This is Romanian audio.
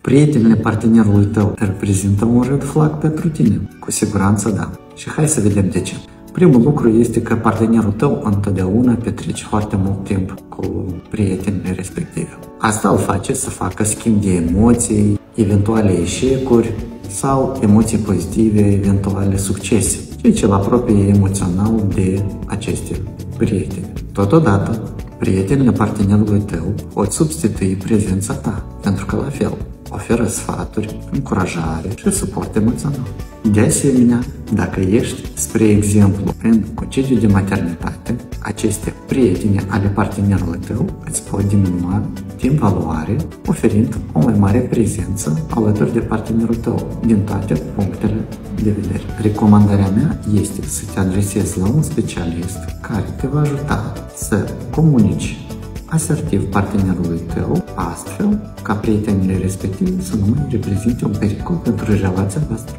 Prietenele partenerului tău reprezintă un red flag pentru tine? Cu siguranță da. Și hai să vedem de ce. Primul lucru este că partenerul tău întotdeauna petrece foarte mult timp cu prietenele respective. Asta îl face să facă schimb de emoții, eventuale eșecuri sau emoții pozitive, eventuale succese, ceea ce îl apropie emoțional de aceste prieteni. Totodată, prietenele partenerului tău pot substitui prezența ta, pentru că la fel oferă sfaturi, încurajare și suport emoțional. De asemenea, dacă ești, spre exemplu, în concediu de maternitate, aceste prieteni ale partenerului tău îți pot diminua din valoare, oferind o mai mare prezență alături de partenerul tău, din toate punctele de vedere. Recomandarea mea este să te adresezi la un specialist care te va ajuta să comunici asertiv partenerului tău, astfel ca prietenile respective să nu mai reprezinte un pericol pentru relația voastră.